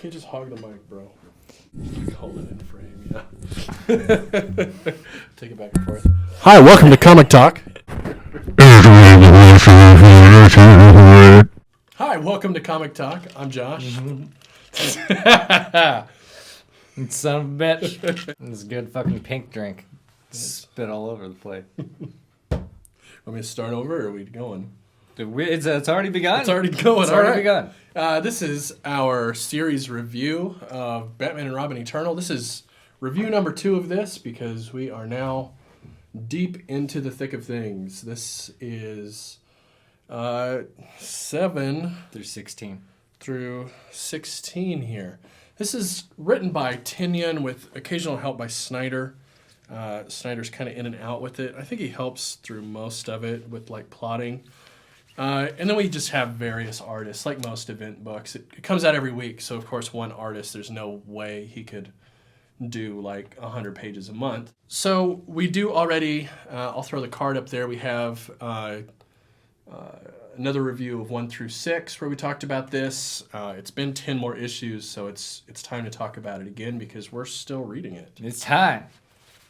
can't just hog the mic, bro. Hold it in frame, yeah. Take it back and forth. Hi, welcome to Comic Talk. Hi, welcome to Comic Talk. I'm Josh. Son of a bitch. It's a good fucking pink drink. Spit all over the place. Want me to start over, or are we going? It's already begun. It's already going. It's already begun. This is our series review of Batman and Robin Eternal. This is review number 2 of this because we are now deep into the thick of things. This is 7 through 16 here. This is written by Tynion with occasional help by Snyder. Snyder's kind of in and out with it. I think he helps through most of it with like plotting. And then we just have various artists, like most event books. It comes out every week, so of course one artist, there's no way he could do like 100 pages a month. So we do already, I'll throw the card up there, we have another review of 1 through 6 where we talked about this. It's been 10 more issues, so it's time to talk about it again because we're still reading it. It's time.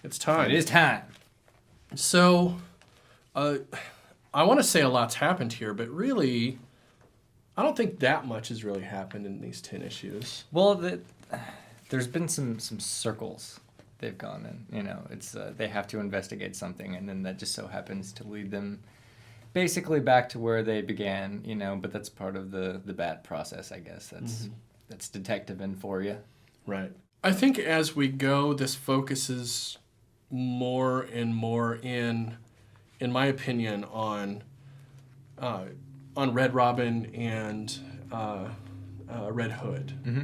It's time. It is time. So, I want to say a lot's happened here, but really, I don't think that much has really happened in these 10 issues. Well, there's been some circles they've gone in. You know, it's they have to investigate something, and then that just so happens to lead them basically back to where they began. You know, but that's part of the Bat process, I guess. That's detective-in for you. Right. I think as we go, this focuses more and more in my opinion, on Red Robin and Red Hood. Mm-hmm.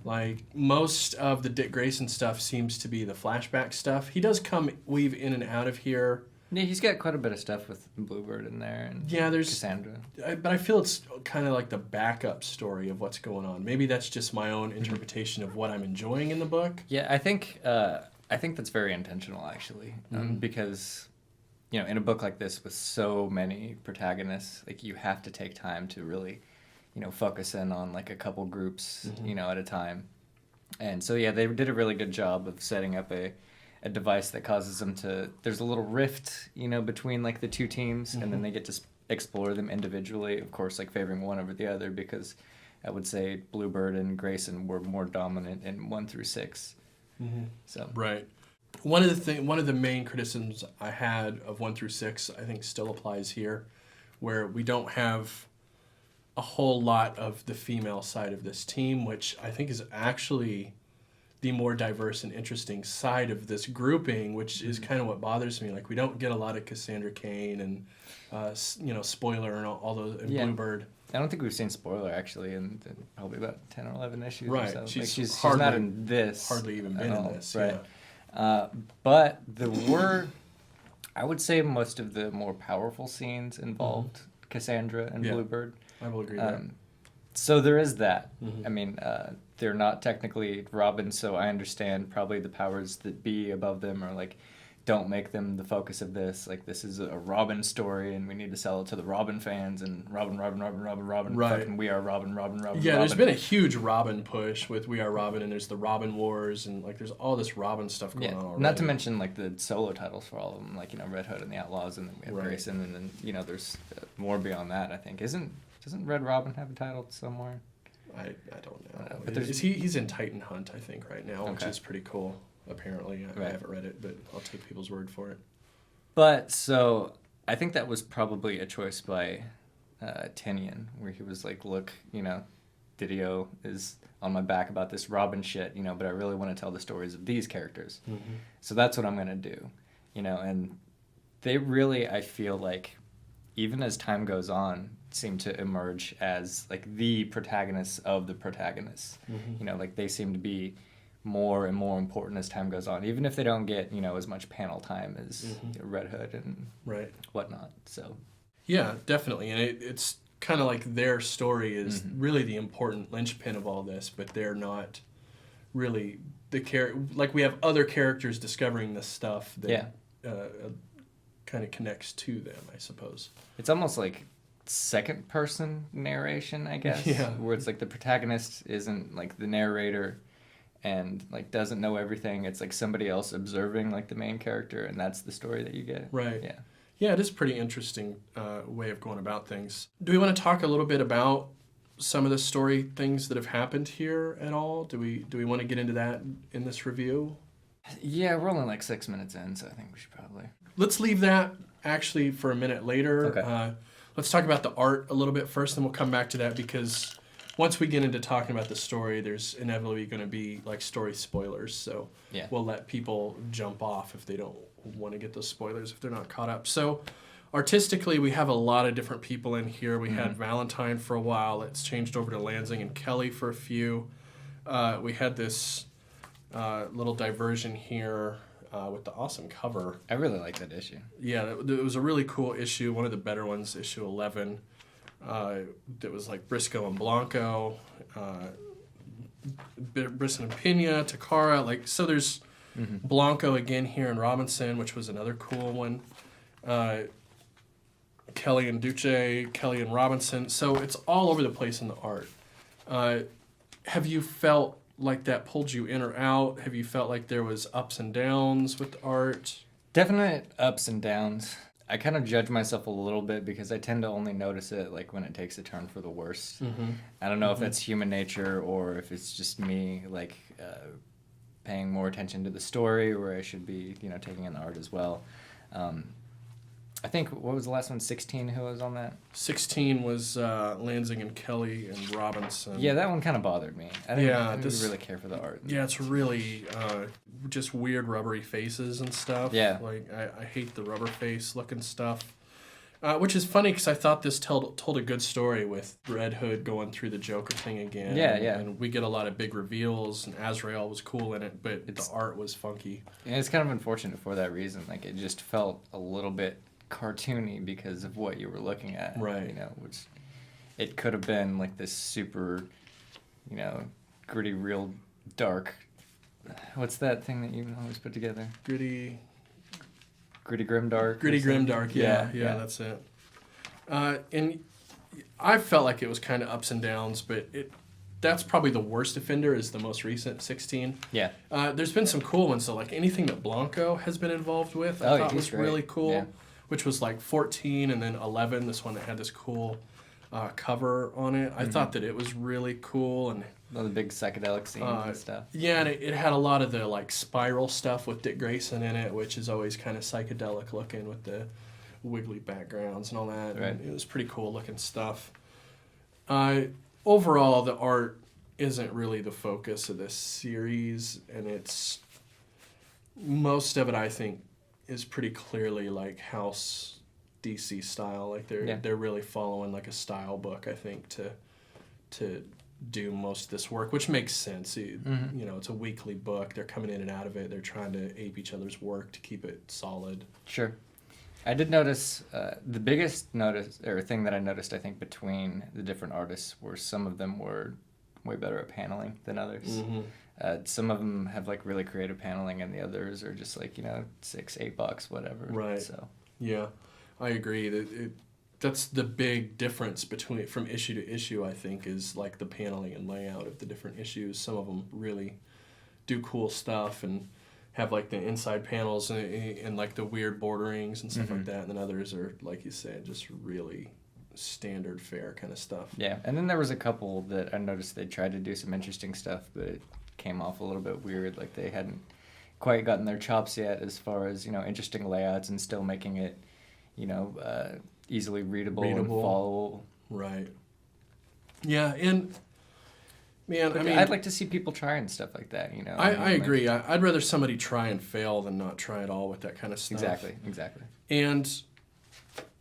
Like, most of the Dick Grayson stuff seems to be the flashback stuff. He does weave in and out of here. Yeah, he's got quite a bit of stuff with Bluebird in there and there's Cassandra. But I feel it's kind of like the backup story of what's going on. Maybe that's just my own interpretation of what I'm enjoying in the book. Yeah, I think that's very intentional, actually, because you know, in a book like this with so many protagonists, like you have to take time to really, you know, focus in on like a couple groups, you know, at a time. And so, yeah, they did a really good job of setting up a device that causes them to, there's a little rift, you know, between like the two teams, and then they get to explore them individually, of course, like favoring one over the other, because I would say Bluebird and Grayson were more dominant in 1 through 6. So Right. One of the main criticisms I had of 1 through 6, I think still applies here, where we don't have a whole lot of the female side of this team, which I think is actually the more diverse and interesting side of this grouping, which is kind of what bothers me. Like, we don't get a lot of Cassandra Cain and, you know, Spoiler and all those, and Bluebird. I don't think we've seen Spoiler, actually, in probably about 10 or 11 issues right. or so. She's not in this. Hardly even been in this, right. Yeah. But I would say most of the more powerful scenes involved Cassandra and Bluebird. I will agree with that. So there is that. I mean, they're not technically Robin, so I understand probably the powers that be above them are like, don't make them the focus of this. Like, this is a Robin story, and we need to sell it to the Robin fans, and Robin. Right. Fucking we are Robin. Yeah, Robin. There's been a huge Robin push with We Are Robin, and there's the Robin Wars, and like there's all this Robin stuff going on already. Not to mention like the solo titles for all of them, like, you know, Red Hood and the Outlaws, and then we have Grayson, and then, you know, there's more beyond that, I think. Doesn't Red Robin have a title somewhere? I don't know. But he's in Titan Hunt, I think, right now, which is pretty cool. Apparently, I haven't read it, but I'll take people's word for it. But so I think that was probably a choice by Tynion, where he was like, "Look, you know, Didio is on my back about this Robin shit, you know, but I really want to tell the stories of these characters, so that's what I'm gonna do, you know." And they really, I feel like, even as time goes on, seem to emerge as like the protagonists of the protagonists. You know, like they seem to be more and more important as time goes on, even if they don't get, you know, as much panel time as you know, Red Hood and whatnot. So yeah, definitely, and it's kind of like their story is really the important linchpin of all this, but they're not really the like we have other characters discovering this stuff that kind of connects to them, I suppose. It's almost like second person narration, I guess. Yeah. Where it's like the protagonist isn't like the narrator and like doesn't know everything. It's like somebody else observing like the main character, and that's the story that you get. Right. Yeah. Yeah, it is a pretty interesting way of going about things. Do we want to talk a little bit about some of the story things that have happened here at all? Do we want to get into that in this review? Yeah, we're only like 6 minutes in, so I think we should probably. Let's leave that actually for a minute later. Okay. Let's talk about the art a little bit first, then we'll come back to that because once we get into talking about the story, there's inevitably going to be like story spoilers. So Yeah. we'll let people jump off if they don't want to get those spoilers if they're not caught up. So artistically, we have a lot of different people in here. We had Valentine for a while. It's changed over to Lansing and Kelly for a few. We had this little diversion here with the awesome cover. I really like that issue. Yeah, it was a really cool issue. One of the better ones, issue 11. That was like Briscoe and Blanco, Brisson and Pena, Takara. Like, so there's Blanco again here in Robinson, which was another cool one. Kelly and Duce, Kelly and Robinson. So it's all over the place in the art. Have you felt like that pulled you in or out? Have you felt like there was ups and downs with the art? Definite ups and downs. I kind of judge myself a little bit because I tend to only notice it like when it takes a turn for the worst. I don't know if that's human nature or if it's just me like paying more attention to the story where I should be, taking in the art as well. I think, what was the last one, 16, who was on that? 16 was Lansing and Kelly and Robinson. Yeah, that one kind of bothered me. I didn't really care for the art. Yeah, it's really just weird rubbery faces and stuff. Yeah. Like, I hate the rubber face looking stuff. Which is funny because I thought this told a good story with Red Hood going through the Joker thing again. Yeah, yeah. And we get a lot of big reveals, and Azrael was cool in it, but the art was funky. And it's kind of unfortunate for that reason. Like, it just felt a little bit cartoony because of what you were looking at. Right. Which it could have been like this super, gritty, real dark. What's that thing that you always put together? Gritty Grimdark. Gritty Grimdark, yeah, Yeah. That's it. And I felt like it was kind of ups and downs, but that's probably the worst offender is the most recent, 16. Yeah. There's been some cool ones, though, like anything that Blanco has been involved with, I thought was great. really cool, yeah. which was like 14 and then 11, this one that had this cool cover on it. I thought that it was really cool, and All the big psychedelic scenes and stuff. yeah, and it had a lot of the like spiral stuff with Dick Grayson in it, which is always kind of psychedelic looking with the wiggly backgrounds and all that. Right. And it was pretty cool looking stuff. Overall, the art isn't really the focus of this series, and it's most of it I think is pretty clearly like House DC style. Like they're really following like a style book, I think, to do most of this work, which makes sense. It's a weekly book. They're coming in and out of it. They're trying to ape each other's work to keep it solid. Sure. I did notice the biggest thing that I noticed, I think, between the different artists were some of them were way better at paneling than others. Some of them have like really creative paneling, and the others are just like $6-8, whatever. Right. So yeah, I agree. That's the big difference from issue to issue, I think, is like the paneling and layout of the different issues. Some of them really do cool stuff and have like the inside panels and like the weird borderings and stuff like that. And then others are, like you said, just really standard fare kind of stuff. yeah, and then there was a couple that I noticed they tried to do some interesting stuff, but it came off a little bit weird. Like they hadn't quite gotten their chops yet as far as interesting layouts and still making it easily readable and followable. Right. Yeah, and man, But I mean, I'd like to see people trying stuff like that. I agree. I'd rather somebody try and fail than not try at all with that kind of stuff. Exactly. And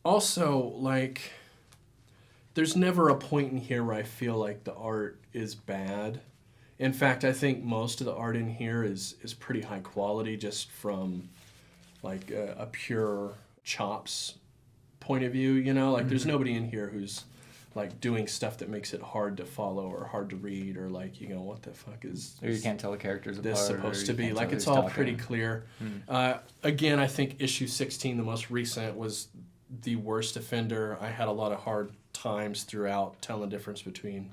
also, like, there's never a point in here where I feel like the art is bad. In fact, I think most of the art in here is pretty high quality, just from like a pure chops point of view. Like there's nobody in here who's like doing stuff that makes it hard to follow or hard to read, or like what the fuck is Or you can't tell the characters apart. this supposed to be. Like it's all all pretty clear. Again, I think issue 16, the most recent, was the worst offender. I had a lot of hard times throughout telling the difference between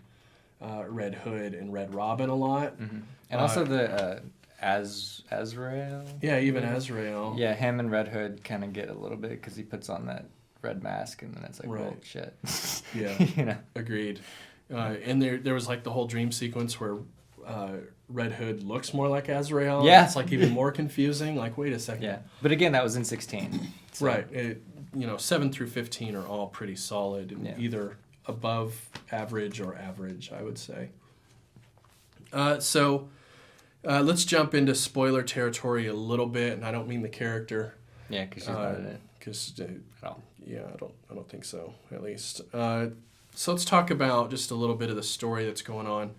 Red Hood and Red Robin a lot. Mm-hmm. And also the Azrael. Yeah, even Azrael. Yeah, him and Red Hood kind of get a little bit because he puts on that red mask, and then it's like, Right. well, shit. Yeah, You know. agreed. And there was like the whole dream sequence where Red Hood looks more like Azrael. Yeah. It's like even more confusing. Like, wait a second. Yeah, but again, that was in 16. So. Right. 7 through 15 are all pretty solid, and Yeah. either above average or average, I would say. So let's jump into spoiler territory a little bit, and I don't mean the character. Yeah, because she's not in it Because at all. yeah, I don't think so, at least. So let's talk about just a little bit of the story that's going on.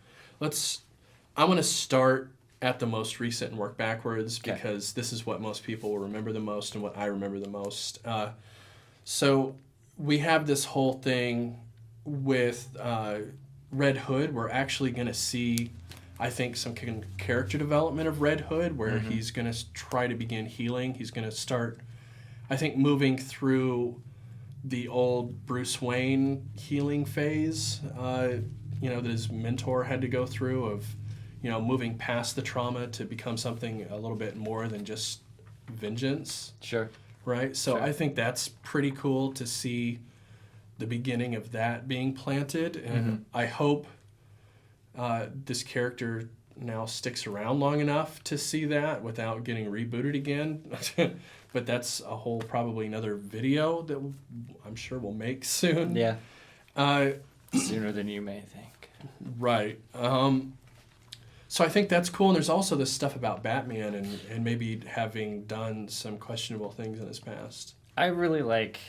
I want to start at the most recent and work backwards, Okay. because this is what most people will remember the most and what I remember the most. So we have this whole thing with Red Hood. We're actually going to see, I think, some character development of Red Hood, where Mm-hmm. he's going to try to begin healing. He's going to start, I think, moving through the old Bruce Wayne healing phase, that his mentor had to go through, of, moving past the trauma to become something a little bit more than just vengeance, Sure. right? So Sure. I think that's pretty cool to see the beginning of that being planted, and Mm-hmm. I hope this character now sticks around long enough to see that without getting rebooted again. But that's a whole, probably another video that I'm sure we'll make soon. Yeah. Uh, Sooner than you may think. right. So I think that's cool. And there's also this stuff about Batman and maybe having done some questionable things in his past. I really like.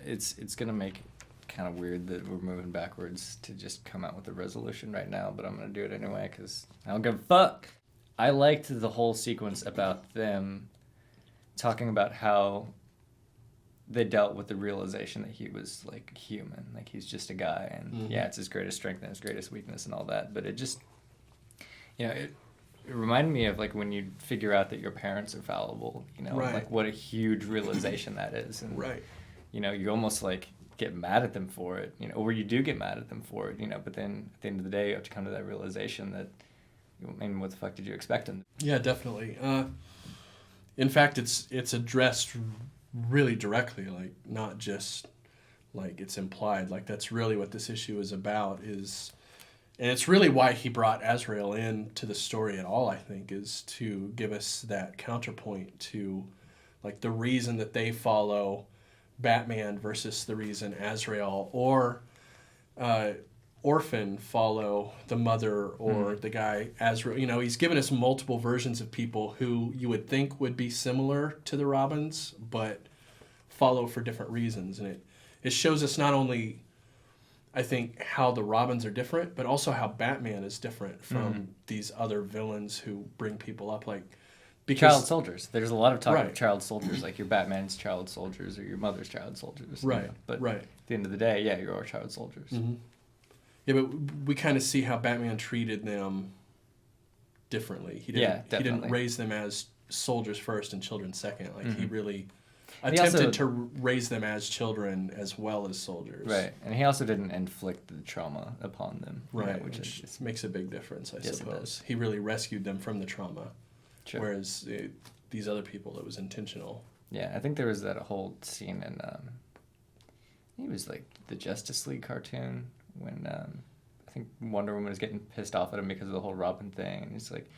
It's gonna make kind of weird that we're moving backwards to just come out with a resolution right now, but I'm gonna do it anyway because I don't give a fuck. I liked the whole sequence about them talking about how they dealt with the realization that he was like human, like he's just a guy, and Mhm. yeah, it's his greatest strength and his greatest weakness and all that. But it just, it reminded me of like when you figure out that your parents are fallible, Right. like what a huge realization that is, and Right. you almost like get mad at them for it, or you do get mad at them for it, but then at the end of the day you have to come to that realization that, I mean, what the fuck did you expect them? Yeah, definitely. In fact, it's addressed really directly, like not just like it's implied. Like that's really what this issue is about. And it's really why he brought Azrael into the story at all. I think is to give us that counterpoint to, like, the reason that they follow Batman versus the reason Azrael or Orphan follow the mother or the guy Azrael. He's given us multiple versions of people who you would think would be similar to the Robins, but follow for different reasons. And it shows us not only, I think, how the Robins are different, but also how Batman is different from these other villains who bring people up. Like, because Child soldiers. There's a lot of talk Right. of child soldiers, like your Batman's child soldiers or your mother's child soldiers. Right, But right. at the end of the day, yeah, you're all child soldiers. Mhm. Yeah, but we kind of see how Batman treated them differently. He Yeah, didn't definitely. raise them as soldiers first and children second. Like he really And he attempted also- to raise them as children as well as soldiers. Right. And he also didn't inflict the trauma upon them. Right, Which which is makes a big difference, I Yes, it suppose. does. He really rescued them from the trauma, sure. whereas these other people, it was intentional. Yeah, I think there was that whole scene in, it was like the Justice League cartoon when I think Wonder Woman was getting pissed off at him because of the whole Robin thing. And he's like,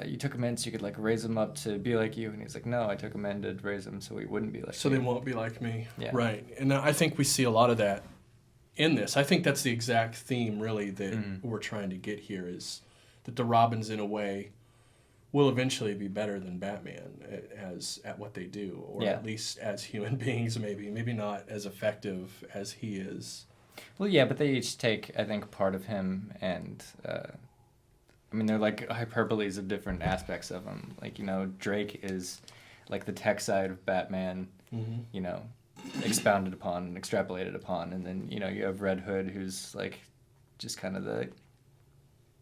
you took him in so you could like raise him up to be like you. And he's like, no, I took him in to raise him so he wouldn't be like So me. they won't be like me. Yeah. Right. And I think we see a lot of that in this. I think that's the exact theme, really, that we're trying to get here, is that the Robins, in a way, will eventually be better than Batman at what they do, or Yeah. at least as human beings, maybe not as effective as he is. Well, yeah, but they each take, I think, part of him, and I mean, they're like hyperboles of different aspects of him. Like, Drake is like the tech side of Batman, expounded upon and extrapolated upon, and then you have Red Hood, who's like just kind of the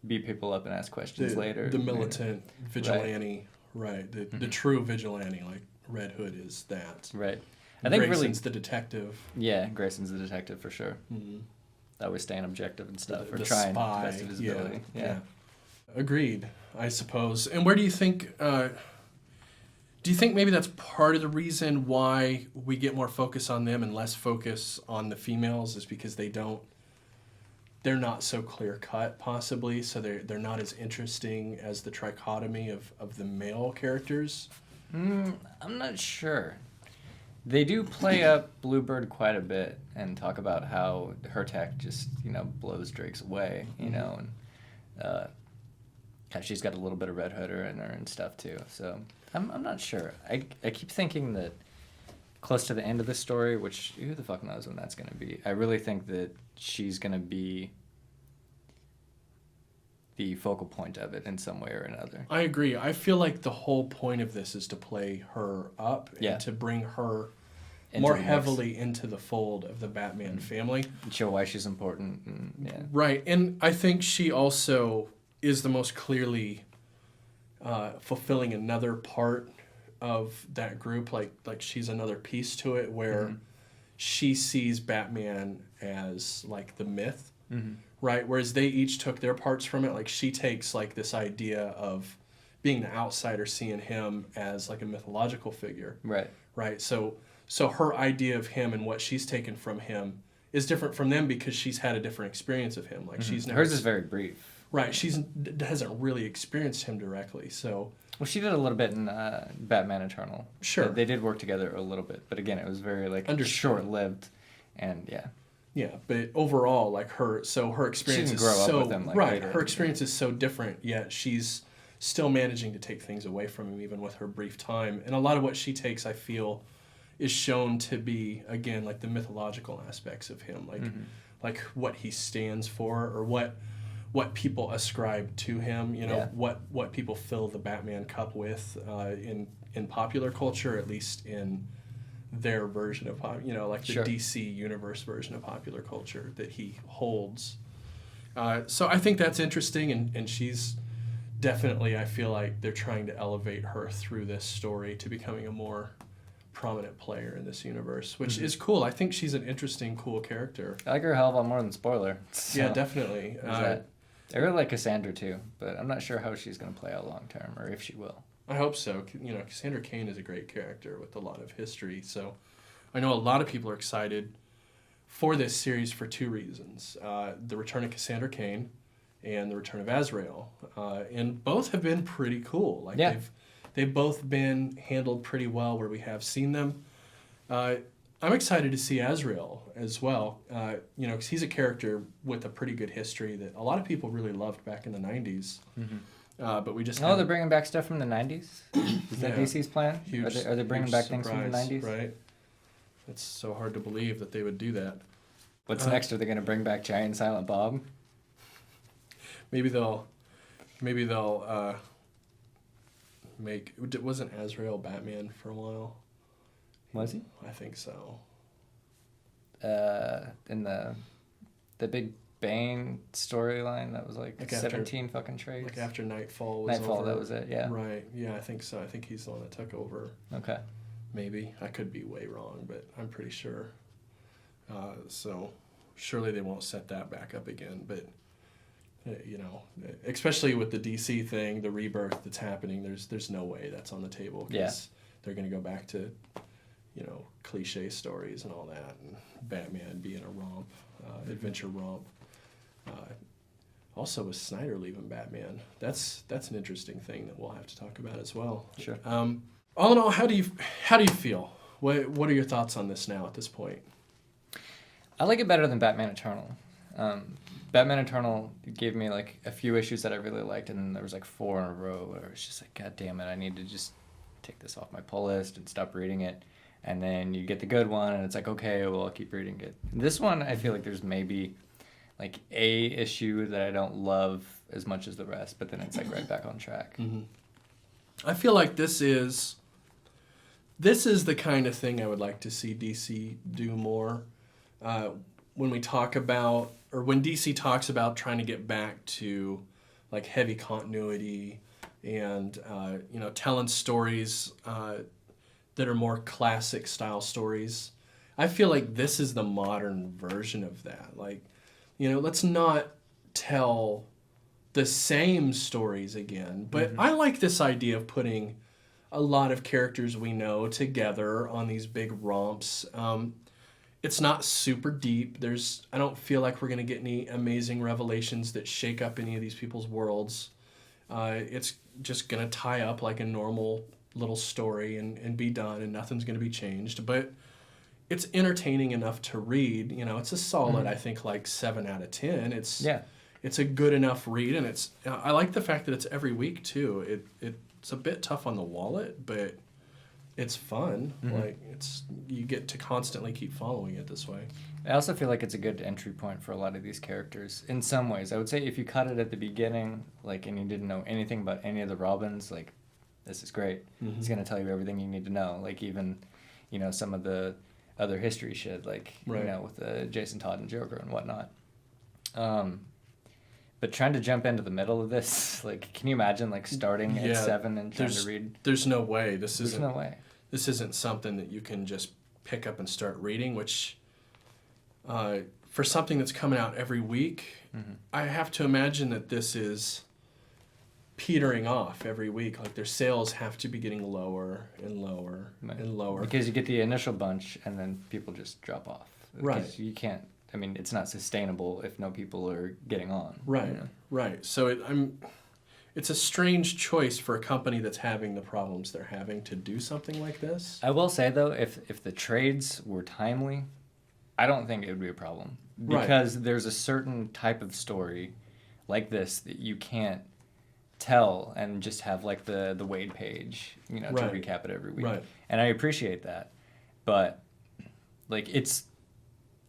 beat people up and ask questions later. The militant vigilante, right? The true vigilante, like Red Hood is that. Right. I think Grayson's the detective. Yeah, Grayson's the detective for sure. Mm-hmm. Always staying objective and stuff, The or trying spy. to the best of his ability. Yeah. Agreed, I suppose. And where do you think... do you think maybe that's part of the reason why we get more focus on them and less focus on the females is because they're not so clear cut, possibly, so they're not as interesting as the trichotomy of the male characters? I'm not sure. They do play up Bluebird quite a bit and talk about how her tech just, blows Drake's away, and how she's got a little bit of Red Hooder in her and stuff too. So I'm not sure. I keep thinking that close to the end of the story, which who the fuck knows when that's going to be, I really think that she's going to be the focal point of it in some way or another. I agree. I feel like the whole point of this is to play her up and to bring her more heavily into the fold of the Batman family. Show why she's important. And, Right. And I think she also is the most clearly fulfilling another part of that group. Like she's another piece to it where she sees Batman as like the myth. Mm-hmm. Right, whereas they each took their parts from it. Like she takes like this idea of being the outsider, seeing him as like a mythological figure. Right. Right. So her idea of him and what she's taken from him is different from them because she's had a different experience of him. Like she's never, hers is very brief. Right. Hasn't really experienced him directly. So. Well, she did a little bit in Batman Eternal. Sure. They did work together a little bit, but again, it was very like short-lived, and yeah. Yeah, but overall, like her experience she didn't grow up with him, like, right. later. Her experience is so different, yet she's still managing to take things away from him, even with her brief time. And a lot of what she takes, I feel, is shown to be again like the mythological aspects of him, like what he stands for, or what people ascribe to him. What people fill the Batman cup with in popular culture, at least in their version of like the DC universe version of popular culture that he holds. So I think that's interesting, and she's definitely, I feel like they're trying to elevate her through this story to becoming a more prominent player in this universe, which is cool. I think she's an interesting, cool character. I like her a hell of a lot more than Spoiler. So. Yeah, definitely. I really like Cassandra too, but I'm not sure how she's going to play out long term, or if she will. I hope so. Cassandra Cain is a great character with a lot of history. So I know a lot of people are excited for this series for two reasons. The return of Cassandra Cain and the return of Azrael. And both have been pretty cool. They've both been handled pretty well where we have seen them. I'm excited to see Azrael as well, because he's a character with a pretty good history that a lot of people really loved back in the 90s. Mm-hmm. But we just they're bringing back stuff from the 90s? Is that DC's plan? Are they bringing back things from the 90s? Right. It's so hard to believe that they would do that. What's next? Are they going to bring back Giant Silent Bob? Maybe they'll make... Wasn't Azrael Batman for a while? Was he? I think so. In the big Bane storyline, that was like 17 fucking trades. Like after Nightfall was Nightfall, over. that was it, yeah. Right, yeah, I think so. I think he's the one that took over. Okay. Maybe. I could be way wrong, but I'm pretty sure. So surely they won't set that back up again. But, especially with the DC thing, the rebirth that's happening, there's no way that's on the table. Because they're going to go back to, cliche stories and all that. And Batman being a romp, adventure romp. Also with Snyder leaving Batman, that's an interesting thing that we'll have to talk about as well. Sure. All in all, how do you feel? What are your thoughts on this now at this point? I like it better than Batman Eternal. Batman Eternal gave me like a few issues that I really liked, and then there was like 4 in a row where it's just like, God damn it, I need to just take this off my pull list and stop reading it. And then you get the good one, and it's like, okay, well, I'll keep reading it. This one, I feel like there's maybe like a issue that I don't love as much as the rest, but then it's like right back on track. Mm-hmm. I feel like this is the kind of thing I would like to see DC do more. When we talk about, or when DC talks about trying to get back to like heavy continuity and telling stories that are more classic style stories. I feel like this is the modern version of that. Like, let's not tell the same stories again. But I like this idea of putting a lot of characters we know together on these big romps. It's not super deep. I don't feel like we're going to get any amazing revelations that shake up any of these people's worlds. It's just going to tie up like a normal little story and be done, and nothing's going to be changed. But it's entertaining enough to read. It's a solid, I think, like 7 out of 10. It's a good enough read, and I like the fact that it's every week too. It's a bit tough on the wallet, but it's fun. Like you get to constantly keep following it this way. I also feel like it's a good entry point for a lot of these characters in some ways. I would say if you caught it at the beginning, like, and you didn't know anything about any of the Robins, like, this is great. It's going to tell you everything you need to know. Like, even, some of the other history shit, like, with Jason Todd and Joker and whatnot. But trying to jump into the middle of this, like, can you imagine, like, starting at 7 and trying to read? There's no way. There's no way. This isn't something that you can just pick up and start reading, which, for something that's coming out every week, I have to imagine that this is petering off every week. Like, their sales have to be getting lower and lower and lower. Because you get the initial bunch, and then people just drop off. Right. You can't. I mean, it's not sustainable if no people are getting on. Right, right. So it's a strange choice for a company that's having the problems they're having to do something like this. I will say, though, if the trades were timely, I don't think it would be a problem. Because there's a certain type of story like this that you can't tell and just have, like, the Wade page, to recap it every week. Right. And I appreciate that. But, like,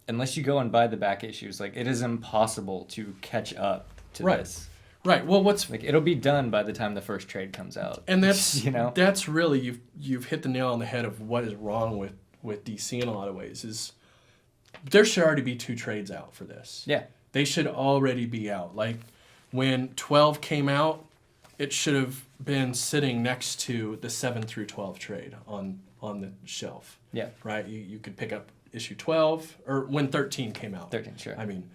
unless you go and buy the back issues, like, it is impossible to catch up to this. Right. Well, like, it'll be done by the time the first trade comes out. And that's that's really you've hit the nail on the head of what is wrong with DC in a lot of ways. Is there should already be 2 trades out for this. Yeah. They should already be out. Like, when 12 came out, it should have been sitting next to the 7 through 12 trade on the shelf. Yeah. Right. You could pick up issue 12, or when 13 came out. 13, sure. I mean,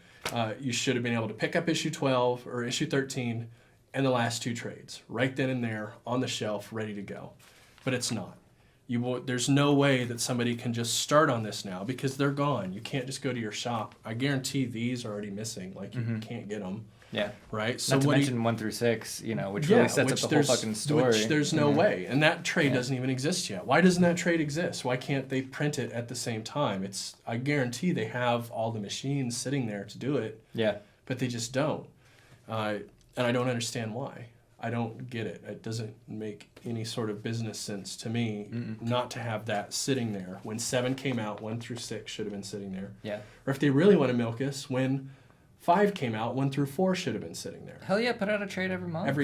you should have been able to pick up issue 12 or issue 13 and the last 2 trades right then and there on the shelf, ready to go. But it's not. There's no way that somebody can just start on this now because they're gone. You can't just go to your shop. I guarantee these are already missing. Like, you can't get them. Yeah. Right? So not to mention 1 through 6, which really sets up the whole fucking story. Which there's no way. And that trade doesn't even exist yet. Why doesn't that trade exist? Why can't they print it at the same time? I guarantee they have all the machines sitting there to do it. Yeah. But they just don't. And I don't understand why. I don't get it. It doesn't make any sort of business sense to me not to have that sitting there. When 7 came out, 1 through 6 should have been sitting there. Yeah. Or if they really want to milk us, when 5 came out, 1 through 4 should have been sitting there. Hell yeah, put out a trade every month.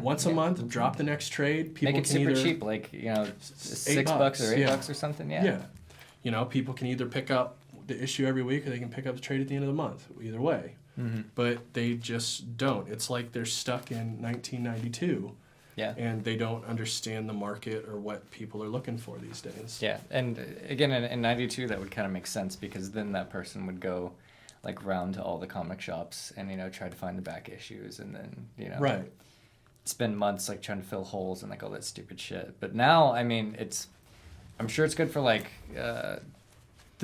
Once a month, drop the next trade. People make it can super cheap, like, $6 or $8 or something. Yeah. People can either pick up the issue every week or they can pick up the trade at the end of the month. Either way. But they just don't. It's like they're stuck in 1992. Yeah. And they don't understand the market or what people are looking for these days. Yeah. And again, in 92, that would kind of make sense because then that person would go, like, round to all the comic shops and, try to find the back issues and then, spend months, like, trying to fill holes and, like, all that stupid shit. But now, I mean, I'm sure it's good for, like, the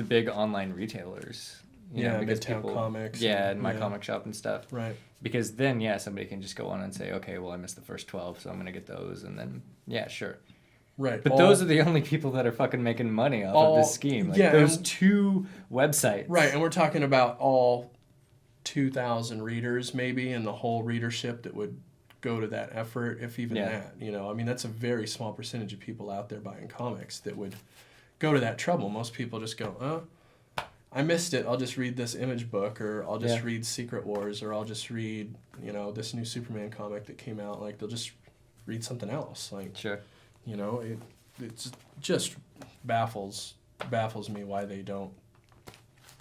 big online retailers. Because Midtown Comics. And My Comic Shop and stuff. Right. Because then, somebody can just go on and say, okay, well, I missed the first 12, so I'm going to get those. And then, sure. Right. But those are the only people that are fucking making money off of this scheme. Like, those 2 websites. Right, and we're talking about all 2,000 readers maybe and the whole readership that would go to that effort, if even that. I mean, that's a very small percentage of people out there buying comics that would go to that trouble. Most people just go, I missed it. I'll just read this Image book, or I'll just read Secret Wars, or I'll just read, this new Superman comic that came out. Like, they'll just read something else. Like, sure. It's just baffles me why they don't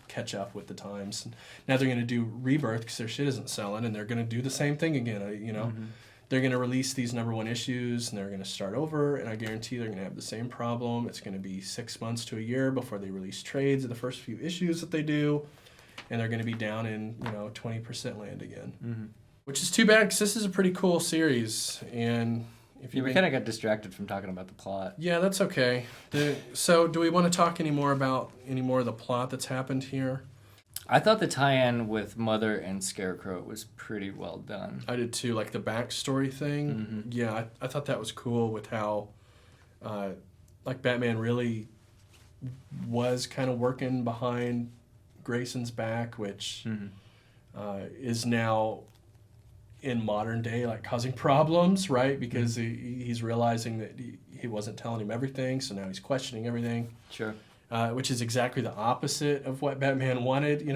catch up with the times. Now they're going to do Rebirth because their shit isn't selling, and they're going to do the same thing again. they're going to release these #1 issues and they're going to start over, and I guarantee they're going to have the same problem. It's going to be 6 months to a year before they release trades of the first few issues that they do, and they're going to be down in 20% land again. Mm-hmm. Which is too bad, because this is a pretty cool series, and if you we kind of got distracted from talking about the plot. Yeah, that's okay. So do we want to talk any more about any more of the plot that's happened here? I thought the tie-in with Mother and Scarecrow was pretty well done. I did too, like the backstory thing. Mm-hmm. Yeah, I thought that was cool with how, like, Batman really was kind of working behind Grayson's back, which is now in modern day, like, causing problems, right? Because he's realizing that he wasn't telling him everything, so now he's questioning everything. Sure. Which is exactly the opposite of what Batman wanted.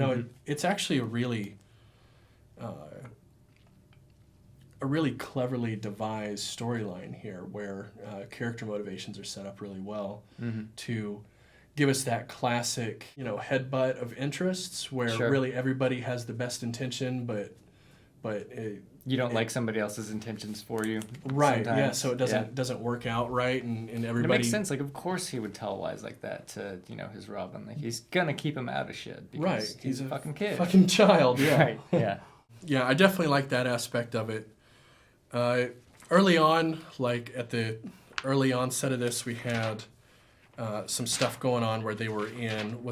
It's actually a really cleverly devised storyline here, where character motivations are set up really well to give us that classic, headbutt of interests, where really everybody has the best intention, but you don't like somebody else's intentions for you. Right, sometimes. yeah, so it doesn't work out right, and everybody... It makes sense. Like, of course he would tell lies like that to, his Robin. Like, he's gonna keep him out of shit because right. he's a fucking kid. Fucking child, yeah. Right, yeah. Yeah, I definitely like that aspect of it. Early on, like at the early onset of this, we had some stuff going on where they were in,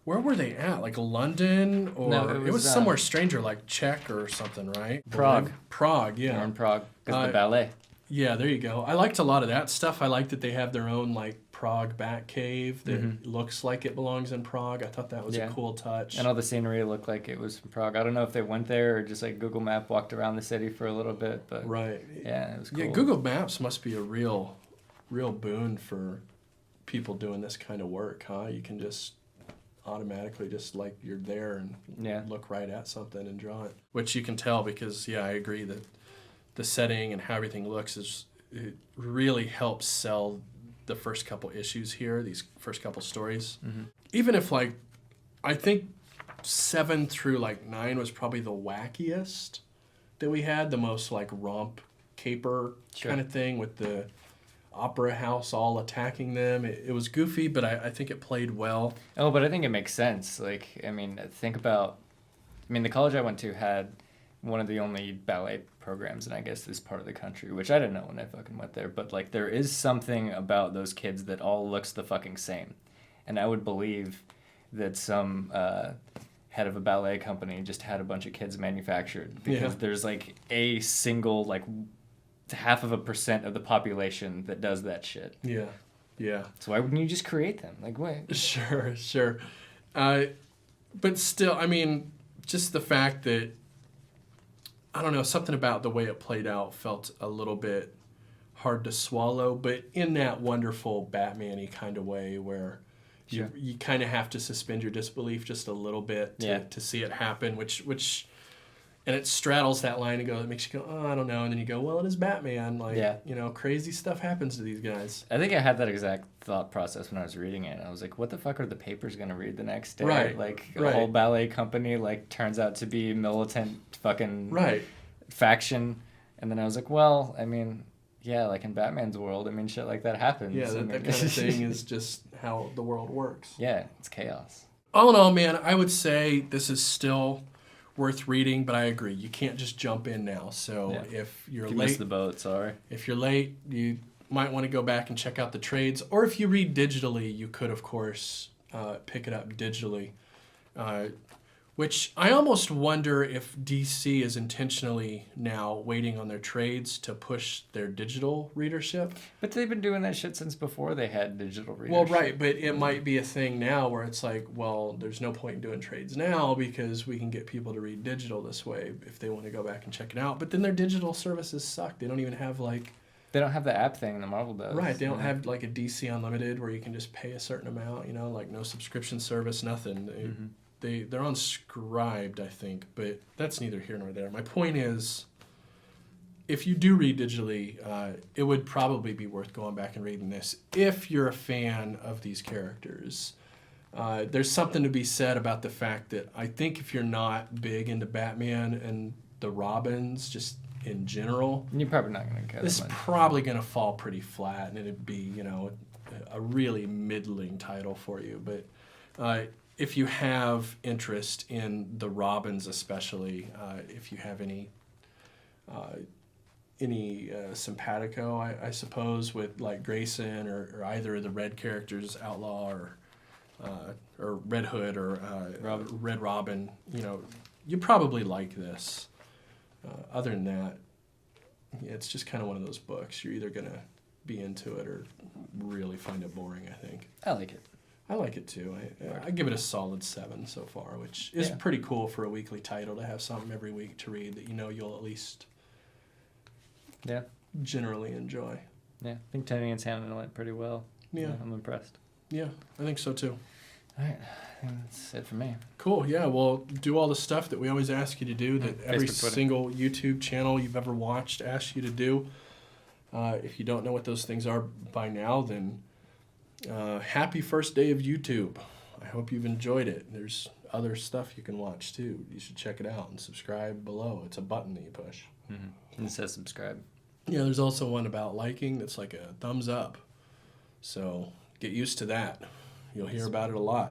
where were they at? Like London? Or no, it was somewhere stranger, like Czech or something, right? Prague. Prague, yeah. They're in Prague because of the ballet. Yeah, there you go. I liked a lot of that stuff. I liked that they have their own, like, Prague bat cave that looks like it belongs in Prague. I thought that was a cool touch. And all the scenery looked like it was from Prague. I don't know if they went there or just, like, Google Map walked around the city for a little bit, but right. Yeah, it was cool. Yeah, Google Maps must be a real boon for people doing this kind of work, huh? You can just automatically just, like, you're there and look right at something and draw it. Which you can tell because, I agree that the setting and how everything looks it really helps sell the first couple issues here, these first couple stories. Even if, like, I think 7 through, like, 9 was probably the wackiest that we had, the most, like, romp caper kind of thing with the opera house all attacking them. It was goofy, but I think it played well. Oh, but I think it makes sense. Like, I mean, the college I went to had one of the only ballet programs in, I guess, this part of the country, which I didn't know when I fucking went there. But, like, there is something about those kids that all looks the fucking same. And I would believe that some head of a ballet company just had a bunch of kids manufactured because there's, like, a single, like, 0.5% of the population that does that shit. Yeah. So why wouldn't you just create them? Like, what? Sure. But still, I mean, just the fact that, I don't know, something about the way it played out felt a little bit hard to swallow, but in that wonderful Batman-y kind of way where you kind of have to suspend your disbelief just a little bit to see it happen, which and it straddles that line and it makes you go, oh, I don't know, and then you go, well, it is Batman, like, crazy stuff happens to these guys. I think I had that exact thought process when I was reading it. I was like, what the fuck are the papers gonna read the next day? Right. Like, a whole ballet company, like, turns out to be militant fucking faction. And then I was like, well, I mean, yeah, like in Batman's world, I mean, shit like that happens. Yeah, that kind of thing is just how the world works. Yeah, it's chaos. All in all, man, I would say this is still worth reading, but I agree. You can't just jump in now. So if you're late... missed the boat, sorry. If you're late, you might want to go back and check out the trades. Or if you read digitally, you could, of course, pick it up digitally. Which I almost wonder if DC is intentionally now waiting on their trades to push their digital readership. But they've been doing that shit since before they had digital readership. Well, right, but it might be a thing now where it's like, well, there's no point in doing trades now because we can get people to read digital this way if they want to go back and check it out. But then their digital services suck. They don't even have, like... They don't have the app thing that Marvel does. Right, they don't have, like, a DC Unlimited where you can just pay a certain amount, like no subscription service, nothing. They're unscribed, I think, but that's neither here nor there. My point is, if you do read digitally, it would probably be worth going back and reading this if you're a fan of these characters. There's something to be said about the fact that I think if you're not big into Batman and the Robins, just in general, You're probably not going to care it's that much. probably going to fall pretty flat, and it'd be, you know, a really middling title for you. But if you have interest in the Robins, especially, if you have any simpatico, I suppose, with like Grayson or either of the Red characters, Outlaw or Red Hood or Red Robin, you know, you probably like this. Other than that, it's just kind of one of those books. You're either going to be into it or really find it boring, I think. I like it. I like it too. I give it a solid 7 so far, which is pretty cool for a weekly title to have something every week to read that you know you'll at least generally enjoy. Yeah, I think Tynion's handling it pretty well. Yeah. I'm impressed. Yeah, I think so too. All right, I think that's it for me. Cool. Yeah, well, do all the stuff that we always ask you to do, that every Facebook, Twitter. single YouTube channel you've ever watched asks you to do. If you don't know what those things are by now, then happy first day of YouTube. I hope you've enjoyed it. There's other stuff you can watch too. You should check it out and subscribe below. It's a button that you push. Mm-hmm. It says subscribe. Yeah, there's also one about liking that's like a thumbs up. So get used to that. You'll hear about it a lot.